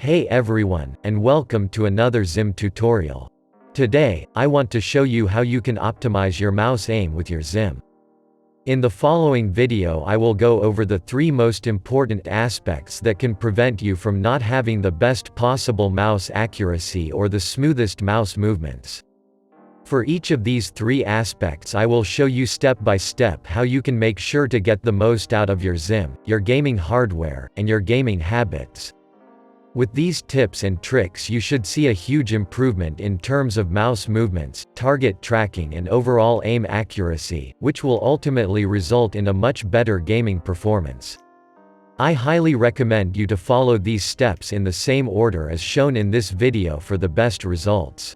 Hey everyone, and welcome to another XIM tutorial. Today, I want to show you how you can optimize your mouse aim with your XIM. In the following video I will go over the 3 most important aspects that can prevent you from not having the best possible mouse accuracy or the smoothest mouse movements. For each of these 3 aspects I will show you step by step how you can make sure to get the most out of your XIM, your gaming hardware, and your gaming habits. With these tips and tricks you should see a huge improvement in terms of mouse movements, target tracking and overall aim accuracy, which will ultimately result in a much better gaming performance. I highly recommend you to follow these steps in the same order as shown in this video for the best results.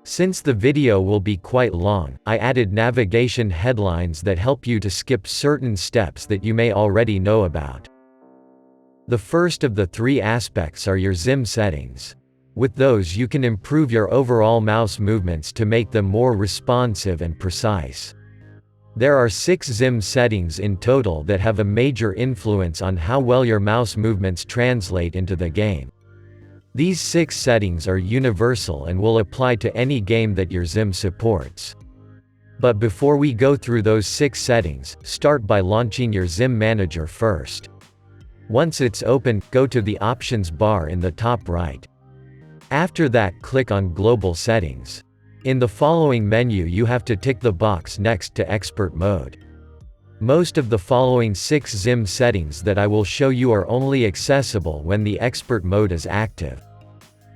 Since the video will be quite long, I added navigation headlines that help you to skip certain steps that you may already know about. The first of the 3 aspects are your XIM settings. With those you can improve your overall mouse movements to make them more responsive and precise. There are 6 XIM settings in total that have a major influence on how well your mouse movements translate into the game. These 6 settings are universal and will apply to any game that your XIM supports. But before we go through those 6 settings, start by launching your XIM manager first. Once it's open, go to the options bar in the top right. After that, click on Global Settings. In the following menu you have to tick the box next to Expert Mode. Most of the following 6 XIM settings that I will show you are only accessible when the Expert Mode is active.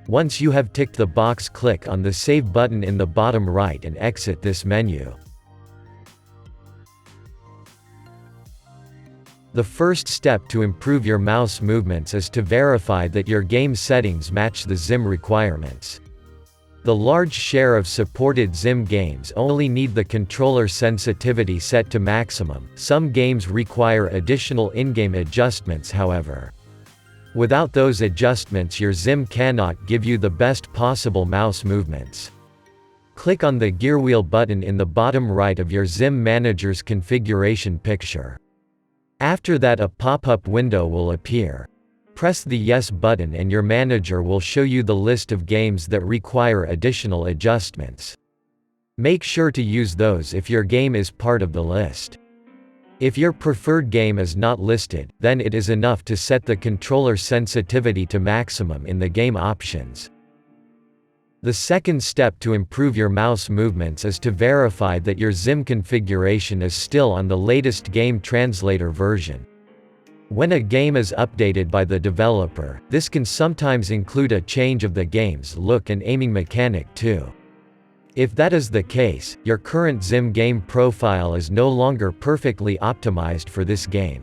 Once you have ticked the box, click on the Save button in the bottom right and exit this menu. The first step to improve your mouse movements is to verify that your game settings match the XIM requirements. The large share of supported XIM games only need the controller sensitivity set to maximum. Some games require additional in-game adjustments however. Without those adjustments your XIM cannot give you the best possible mouse movements. Click on the gear wheel button in the bottom right of your XIM manager's configuration picture. After that a pop-up window will appear. Press the Yes button and your manager will show you the list of games that require additional adjustments. Make sure to use those if your game is part of the list. If your preferred game is not listed, then it is enough to set the controller sensitivity to maximum in the game options. The second step to improve your mouse movements is to verify that your XIM configuration is still on the latest game translator version. When a game is updated by the developer, this can sometimes include a change of the game's look and aiming mechanic too. If that is the case, your current XIM game profile is no longer perfectly optimized for this game.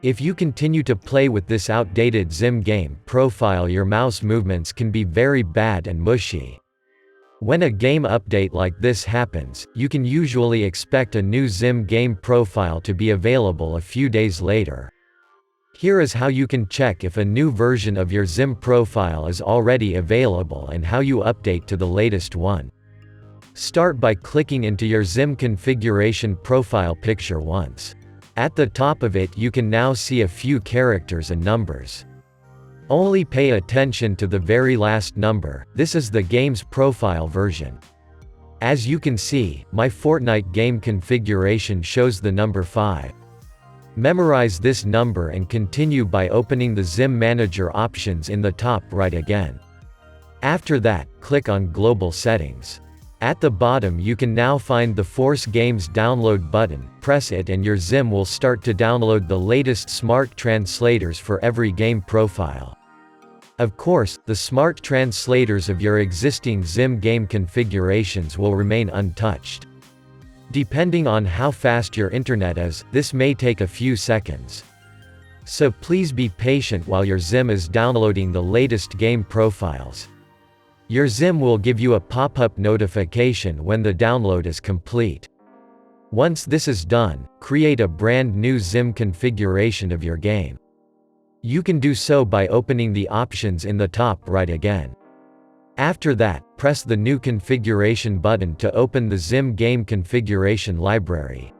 If you continue to play with this outdated XIM game profile your mouse movements can be very bad and mushy. When a game update like this happens, you can usually expect a new XIM game profile to be available a few days later. Here is how you can check if a new version of your XIM profile is already available and how you update to the latest one. Start by clicking into your XIM configuration profile picture once. At the top of it you can now see a few characters and numbers. Only pay attention to the very last number, this is the game's profile version. As you can see, my Fortnite game configuration shows the number 5. Memorize this number and continue by opening the XIM manager options in the top right again. After that, click on Global Settings. At the bottom you can now find the Force Games download button, press it and your XIM will start to download the latest smart translators for every game profile. Of course, the smart translators of your existing XIM game configurations will remain untouched. Depending on how fast your internet is, this may take a few seconds. So please be patient while your XIM is downloading the latest game profiles. Your XIM will give you a pop-up notification when the download is complete. Once this is done, create a brand new XIM configuration of your game. You can do so by opening the options in the top right again. After that, press the New Configuration button to open the XIM game configuration library.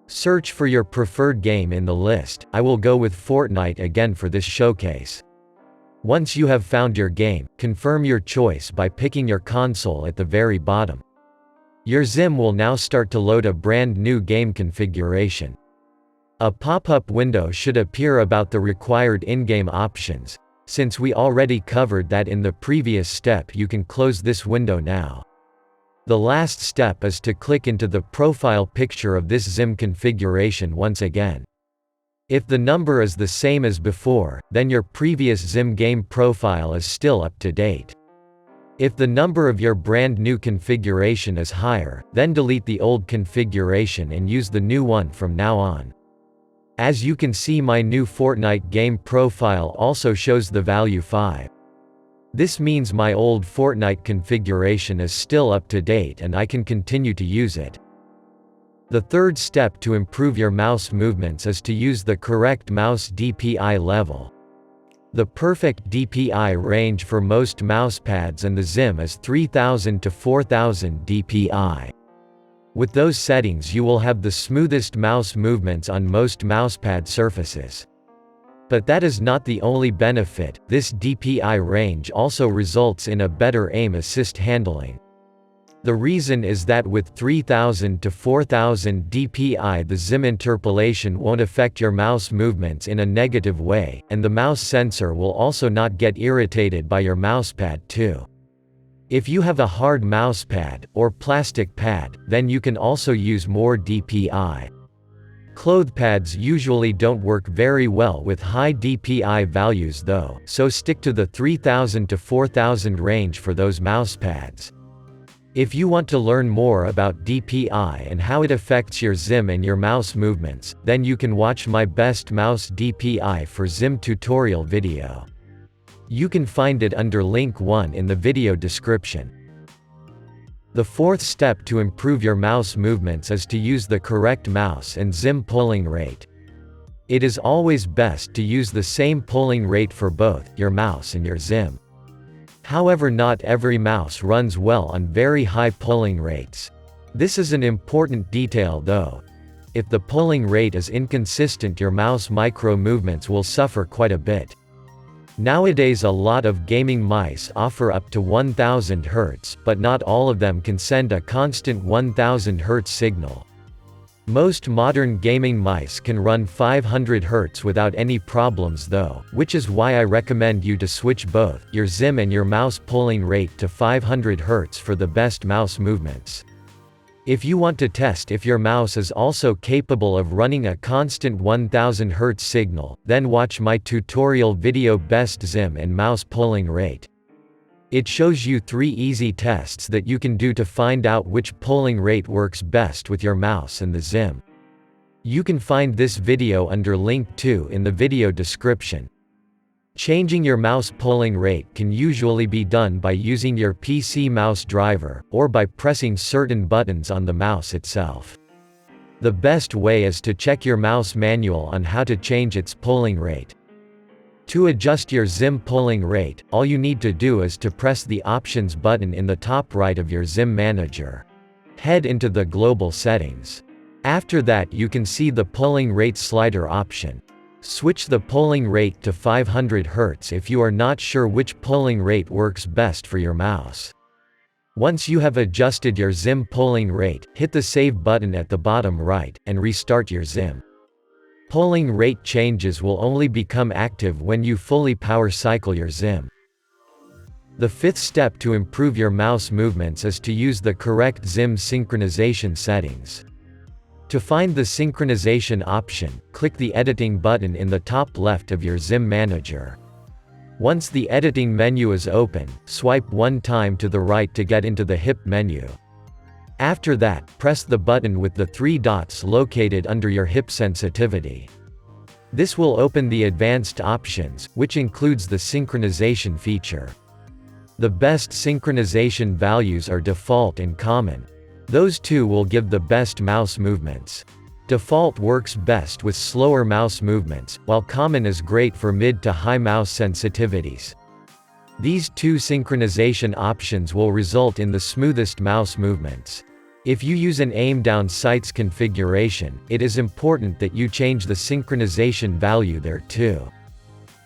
Search for your preferred game in the list. I will go with Fortnite again for this showcase. Once you have found your game, confirm your choice by picking your console at the very bottom. Your XIM will now start to load a brand new game configuration. A pop-up window should appear about the required in-game options. Since we already covered that in the previous step, you can close this window now. The last step is to click into the profile picture of this XIM configuration once again. If the number is the same as before, then your previous XIM game profile is still up to date. If the number of your brand new configuration is higher, then delete the old configuration and use the new one from now on. As you can see, my new Fortnite game profile also shows the value 5. This means my old Fortnite configuration is still up to date and I can continue to use it. The third step to improve your mouse movements is to use the correct mouse DPI level. The perfect DPI range for most mousepads and the XIM is 3000 to 4000 DPI. With those settings you will have the smoothest mouse movements on most mousepad surfaces. But that is not the only benefit, this DPI range also results in a better aim assist handling. The reason is that with 3000 to 4000 DPI the XIM interpolation won't affect your mouse movements in a negative way, and the mouse sensor will also not get irritated by your mousepad too. If you have a hard mousepad, or plastic pad, then you can also use more DPI. Cloth pads usually don't work very well with high DPI values though, so stick to the 3000 to 4000 range for those mousepads. If you want to learn more about DPI and how it affects your XIM and your mouse movements, then you can watch my best mouse DPI for XIM tutorial video. You can find it under link 1 in the video description. The fourth step to improve your mouse movements is to use the correct mouse and XIM polling rate. It is always best to use the same polling rate for both your mouse and your XIM. However, not every mouse runs well on very high polling rates. This is an important detail though. If the polling rate is inconsistent, your mouse micro movements will suffer quite a bit. Nowadays a lot of gaming mice offer up to 1000 Hz, but not all of them can send a constant 1000 Hz signal. Most modern gaming mice can run 500 Hz without any problems though, which is why I recommend you to switch both your XIM and your mouse polling rate to 500 Hz for the best mouse movements. If you want to test if your mouse is also capable of running a constant 1000 Hz signal, then watch my tutorial video Best XIM and Mouse Polling Rate. It shows you 3 easy tests that you can do to find out which polling rate works best with your mouse and the XIM. You can find this video under link 2 in the video description. Changing your mouse polling rate can usually be done by using your PC mouse driver, or by pressing certain buttons on the mouse itself. The best way is to check your mouse manual on how to change its polling rate. To adjust your XIM polling rate, all you need to do is to press the Options button in the top right of your XIM manager. Head into the Global Settings. After that you can see the polling rate slider option. Switch the polling rate to 500 Hz if you are not sure which polling rate works best for your mouse. Once you have adjusted your XIM polling rate, hit the Save button at the bottom right, and restart your XIM. Polling rate changes will only become active when you fully power cycle your XIM. The fifth step to improve your mouse movements is to use the correct XIM synchronization settings. To find the synchronization option, click the Editing button in the top left of your XIM manager. Once the editing menu is open, swipe one time to the right to get into the HIP menu. After that, press the button with the 3 dots located under your hip sensitivity. This will open the advanced options, which includes the synchronization feature. The best synchronization values are default and common. Those two will give the best mouse movements. Default works best with slower mouse movements, while common is great for mid to high mouse sensitivities. These two synchronization options will result in the smoothest mouse movements. If you use an aim-down sights configuration, it is important that you change the synchronization value there too.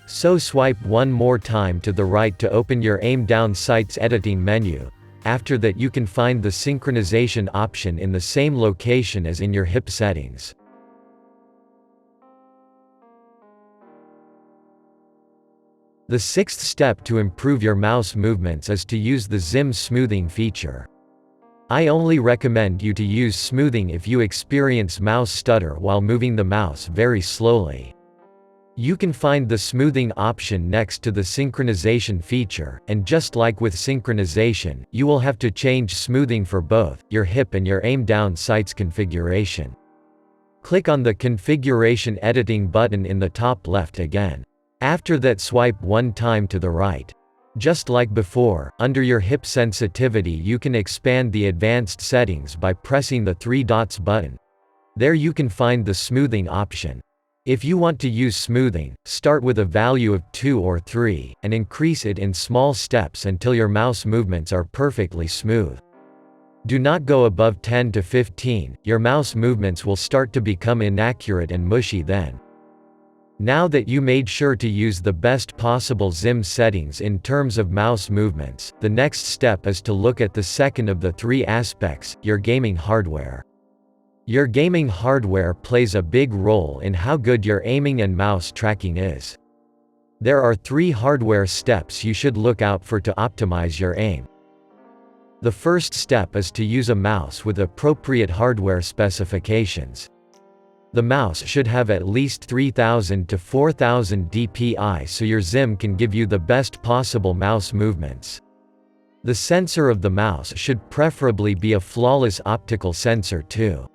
So swipe one more time to the right to open your aim down sight's editing menu. After that you can find the synchronization option in the same location as in your hip settings. The sixth step to improve your mouse movements is to use the XIM smoothing feature. I only recommend you to use smoothing if you experience mouse stutter while moving the mouse very slowly. You can find the smoothing option next to the synchronization feature, and just like with synchronization, you will have to change smoothing for both your hip and your aim down sight's configuration. Click on the configuration editing button in the top left again. After that swipe one time to the right. Just like before, under your hip sensitivity you can expand the advanced settings by pressing the three dots button. There you can find the smoothing option. If you want to use smoothing, start with a value of 2 or 3, and increase it in small steps until your mouse movements are perfectly smooth. Do not go above 10 to 15, your mouse movements will start to become inaccurate and mushy then. Now that you made sure to use the best possible XIM settings in terms of mouse movements, the next step is to look at the second of the three aspects, your gaming hardware. Your gaming hardware plays a big role in how good your aiming and mouse tracking is. There are 3 hardware steps you should look out for to optimize your aim. The first step is to use a mouse with appropriate hardware specifications. The mouse should have at least 3000 to 4000 dpi so your XIM can give you the best possible mouse movements. The sensor of the mouse should preferably be a flawless optical sensor too.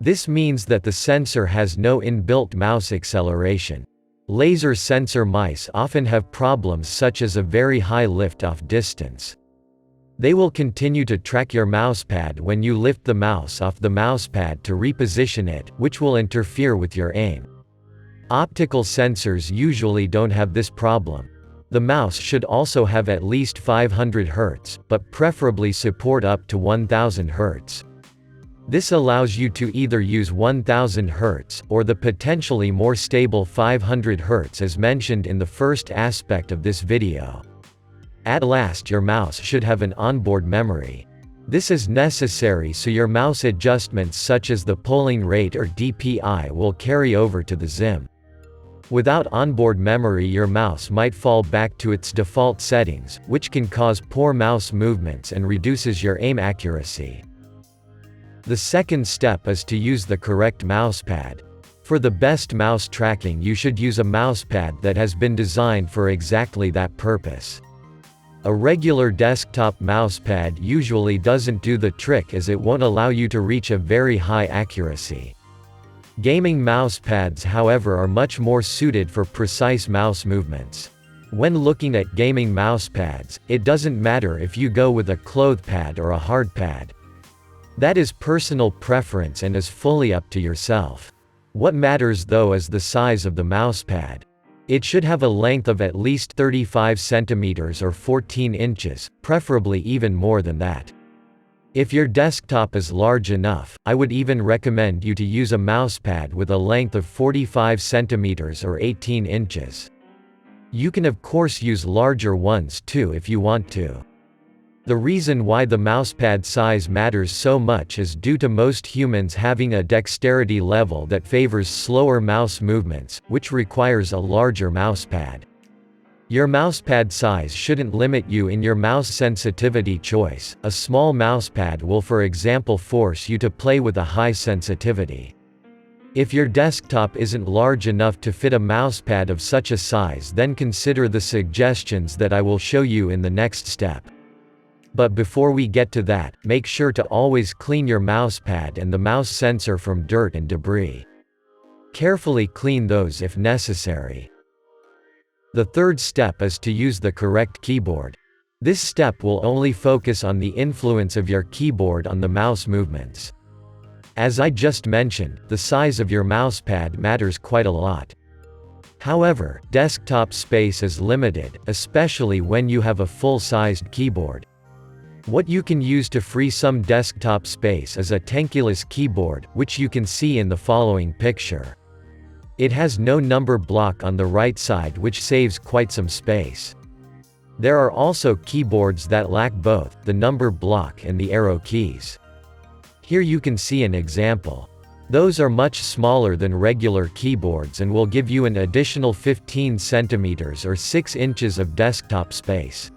This means that the sensor has no inbuilt mouse acceleration. Laser sensor mice often have problems such as a very high lift-off distance. They will continue to track your mousepad when you lift the mouse off the mousepad to reposition it, which will interfere with your aim. Optical sensors usually don't have this problem. The mouse should also have at least 500 Hz, but preferably support up to 1000 Hz. This allows you to either use 1000 Hz, or the potentially more stable 500 Hz as mentioned in the first aspect of this video. At last your mouse should have an onboard memory. This is necessary so your mouse adjustments such as the polling rate or DPI will carry over to the XIM. Without onboard memory your mouse might fall back to its default settings, which can cause poor mouse movements and reduces your aim accuracy. The second step is to use the correct mousepad. For the best mouse tracking you should use a mousepad that has been designed for exactly that purpose. A regular desktop mousepad usually doesn't do the trick as it won't allow you to reach a very high accuracy. Gaming mousepads however are much more suited for precise mouse movements. When looking at gaming mousepads, it doesn't matter if you go with a cloth pad or a hard pad. That is personal preference and is fully up to yourself. What matters though is the size of the mousepad. It should have a length of at least 35 cm or 14 inches, preferably even more than that. If your desktop is large enough, I would even recommend you to use a mousepad with a length of 45 cm or 18 inches. You can of course use larger ones too if you want to. The reason why the mousepad size matters so much is due to most humans having a dexterity level that favors slower mouse movements, which requires a larger mousepad. Your mousepad size shouldn't limit you in your mouse sensitivity choice. A small mousepad will for example force you to play with a high sensitivity. If your desktop isn't large enough to fit a mousepad of such a size, then consider the suggestions that I will show you in the next step. But before we get to that, make sure to always clean your mousepad and the mouse sensor from dirt and debris. Carefully clean those if necessary. The third step is to use the correct keyboard. This step will only focus on the influence of your keyboard on the mouse movements. As I just mentioned, the size of your mousepad matters quite a lot. However, desktop space is limited, especially when you have a full-sized keyboard. What you can use to free some desktop space is a tankless keyboard, which you can see in the following picture. It has no number block on the right side, which saves quite some space. There are also keyboards that lack both the number block and the arrow keys. Here you can see an example. Those are much smaller than regular keyboards and will give you an additional 15 centimeters or 6 inches of desktop space.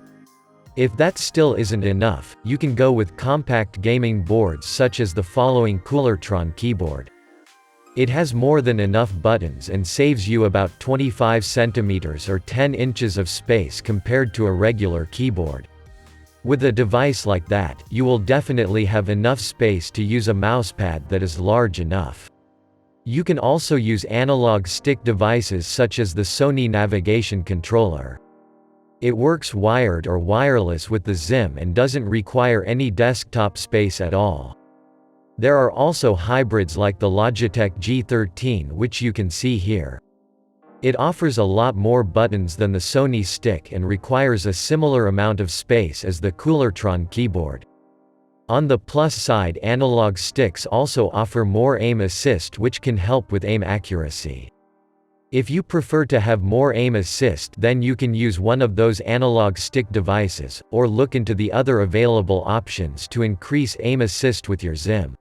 If that still isn't enough, you can go with compact gaming boards such as the following Coolertron keyboard. It has more than enough buttons and saves you about 25 centimeters or 10 inches of space compared to a regular keyboard. With a device like that, you will definitely have enough space to use a mousepad that is large enough. You can also use analog stick devices such as the Sony navigation controller. It works wired or wireless with the XIM and doesn't require any desktop space at all. There are also hybrids like the Logitech G13, which you can see here. It offers a lot more buttons than the Sony stick and requires a similar amount of space as the Coolertron keyboard. On the plus side, analog sticks also offer more aim assist, which can help with aim accuracy. If you prefer to have more aim assist, then you can use one of those analog stick devices, or look into the other available options to increase aim assist with your XIM.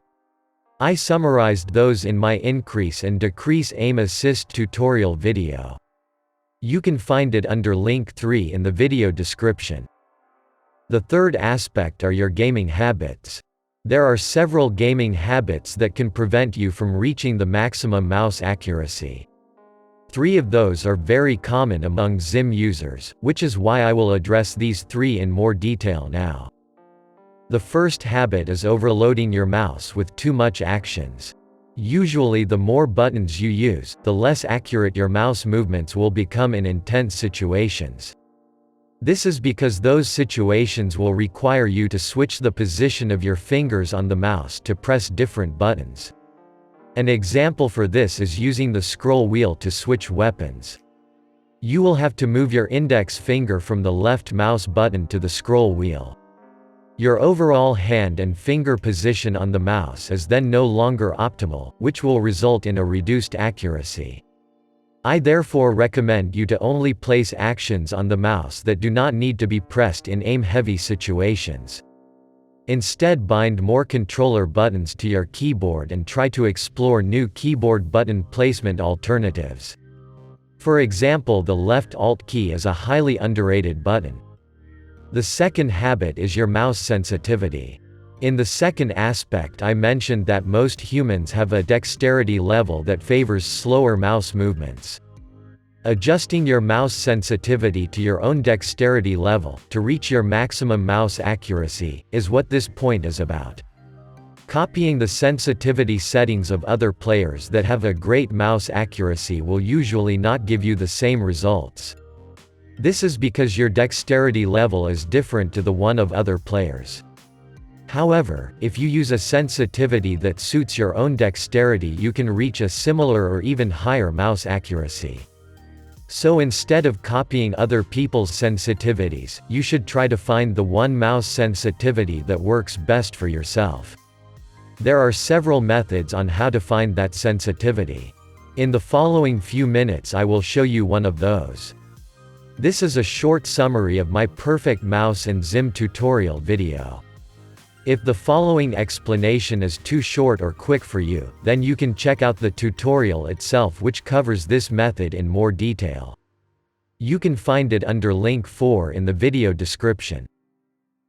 I summarized those in my increase and decrease aim assist tutorial video. You can find it under link 3 in the video description. The third aspect are your gaming habits. There are several gaming habits that can prevent you from reaching the maximum mouse accuracy. 3 of those are very common among XIM users, which is why I will address these 3 in more detail now. The first habit is overloading your mouse with too much actions. Usually the more buttons you use, the less accurate your mouse movements will become in intense situations. This is because those situations will require you to switch the position of your fingers on the mouse to press different buttons. An example for this is using the scroll wheel to switch weapons. You will have to move your index finger from the left mouse button to the scroll wheel. Your overall hand and finger position on the mouse is then no longer optimal, which will result in a reduced accuracy. I therefore recommend you to only place actions on the mouse that do not need to be pressed in aim-heavy situations. Instead, bind more controller buttons to your keyboard and try to explore new keyboard button placement alternatives. For example, the left Alt key is a highly underrated button. The second habit is your mouse sensitivity. In the second aspect, I mentioned that most humans have a dexterity level that favors slower mouse movements. Adjusting your mouse sensitivity to your own dexterity level, to reach your maximum mouse accuracy, is what this point is about. Copying the sensitivity settings of other players that have a great mouse accuracy will usually not give you the same results. This is because your dexterity level is different to the one of other players. However, if you use a sensitivity that suits your own dexterity, you can reach a similar or even higher mouse accuracy. So instead of copying other people's sensitivities, you should try to find the one mouse sensitivity that works best for yourself. There are several methods on how to find that sensitivity. In the following few minutes I will show you one of those. This is a short summary of my perfect mouse and XIM tutorial video. If the following explanation is too short or quick for you, then you can check out the tutorial itself, which covers this method in more detail. You can find it under link 4 in the video description.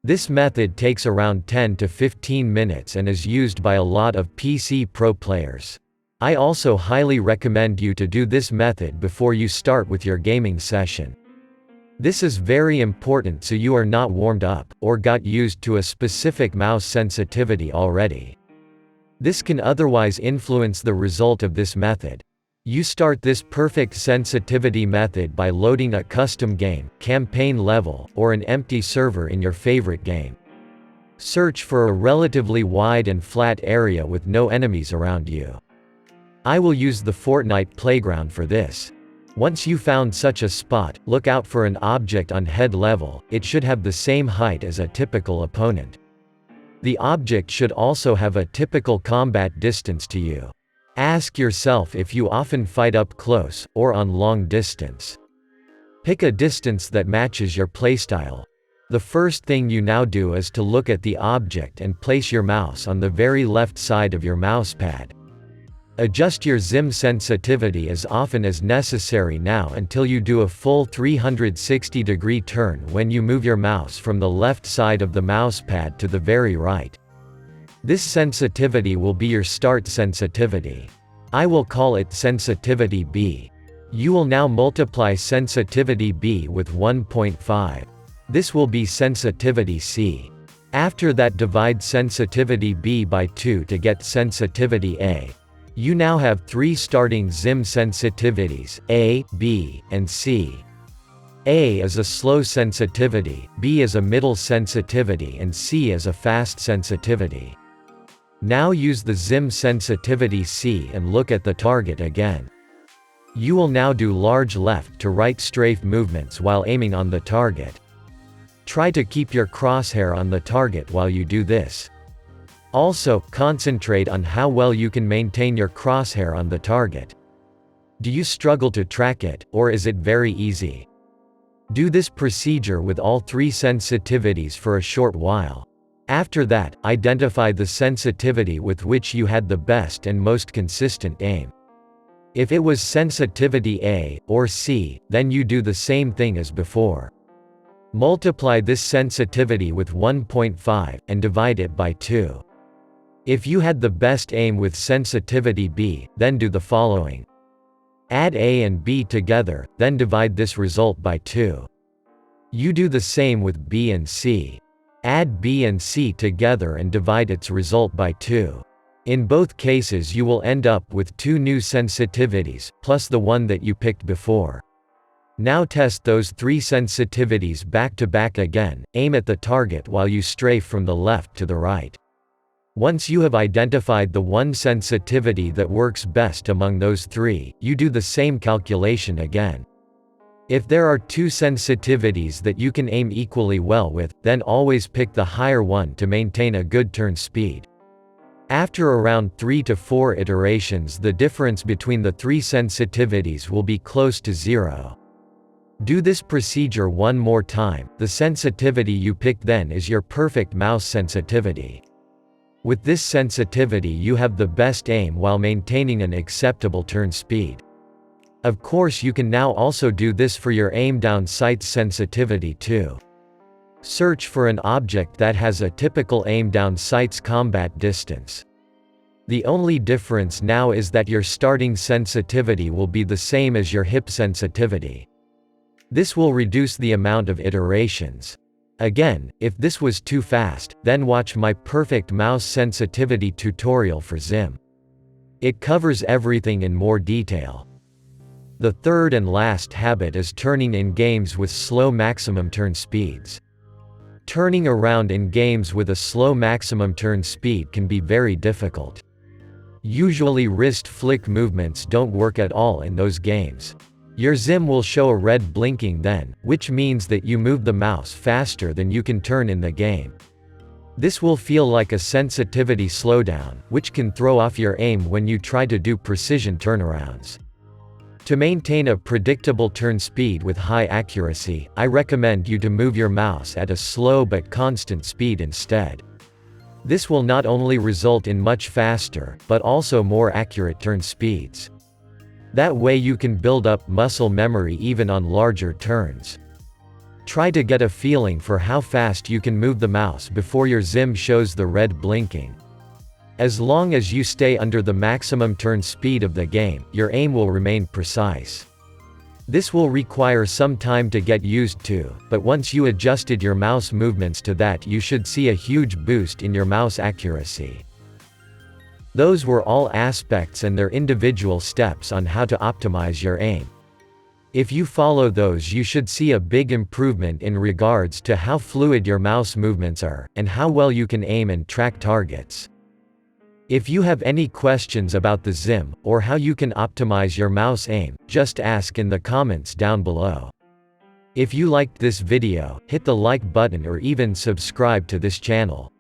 This method takes around 10 to 15 minutes and is used by a lot of PC pro players. I also highly recommend you to do this method before you start with your gaming session. This is very important so you are not warmed up, or got used to a specific mouse sensitivity already. This can otherwise influence the result of this method. You start this perfect sensitivity method by loading a custom game, campaign level, or an empty server in your favorite game. Search for a relatively wide and flat area with no enemies around you. I will use the Fortnite playground for this. Once you found such a spot, look out for an object on head level. It should have the same height as a typical opponent. The object should also have a typical combat distance to you. Ask yourself if you often fight up close, or on long distance. Pick a distance that matches your playstyle. The first thing you now do is to look at the object and place your mouse on the very left side of your mousepad. Adjust your XIM sensitivity as often as necessary now until you do a full 360-degree turn when you move your mouse from the left side of the mousepad to the very right. This sensitivity will be your start sensitivity. I will call it sensitivity B. You will now multiply sensitivity B with 1.5. This will be sensitivity C. After that, divide sensitivity B by 2 to get sensitivity A. You now have 3 starting XIM sensitivities, A, B, and C. A is a slow sensitivity, B is a middle sensitivity, and C is a fast sensitivity. Now use the XIM sensitivity C and look at the target again. You will now do large left to right strafe movements while aiming on the target. Try to keep your crosshair on the target while you do this. Also, concentrate on how well you can maintain your crosshair on the target. Do you struggle to track it, or is it very easy? Do this procedure with all 3 sensitivities for a short while. After that, identify the sensitivity with which you had the best and most consistent aim. If it was sensitivity A, or C, then you do the same thing as before. Multiply this sensitivity with 1.5, and divide it by 2. If you had the best aim with sensitivity B, then do the following. Add A and B together, then divide this result by 2. You do the same with B and C. Add B and C together and divide its result by 2. In both cases you will end up with 2 new sensitivities, plus the one that you picked before. Now test those 3 sensitivities back to back again, aim at the target while you strafe from the left to the right. Once you have identified the one sensitivity that works best among those 3, you do the same calculation again. If there are 2 sensitivities that you can aim equally well with, then always pick the higher one to maintain a good turn speed. After around 3 to 4 iterations, the difference between the 3 sensitivities will be close to 0. Do this procedure one more time. The sensitivity you pick then is your perfect mouse sensitivity. With this sensitivity you have the best aim while maintaining an acceptable turn speed. Of course you can now also do this for your aim down sights sensitivity too. Search for an object that has a typical aim down sights combat distance. The only difference now is that your starting sensitivity will be the same as your hip sensitivity. This will reduce the amount of iterations. Again, if this was too fast, then watch my perfect mouse sensitivity tutorial for XIM. It covers everything in more detail. The third and last habit is turning in games with slow maximum turn speeds. Turning around in games with a slow maximum turn speed can be very difficult. Usually wrist flick movements don't work at all in those games. Your XIM will show a red blinking then, which means that you move the mouse faster than you can turn in the game. This will feel like a sensitivity slowdown, which can throw off your aim when you try to do precision turnarounds. To maintain a predictable turn speed with high accuracy, I recommend you to move your mouse at a slow but constant speed instead. This will not only result in much faster, but also more accurate turn speeds. That way you can build up muscle memory even on larger turns. Try to get a feeling for how fast you can move the mouse before your XIM shows the red blinking. As long as you stay under the maximum turn speed of the game, your aim will remain precise. This will require some time to get used to, but once you adjusted your mouse movements to that, you should see a huge boost in your mouse accuracy. Those were all aspects and their individual steps on how to optimize your aim. If you follow those, you should see a big improvement in regards to how fluid your mouse movements are, and how well you can aim and track targets. If you have any questions about the XIM, or how you can optimize your mouse aim, just ask in the comments down below. If you liked this video, hit the like button or even subscribe to this channel.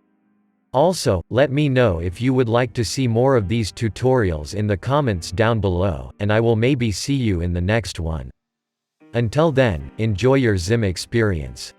Also, let me know if you would like to see more of these tutorials in the comments down below, and I will maybe see you in the next one. Until then, enjoy your XIM experience.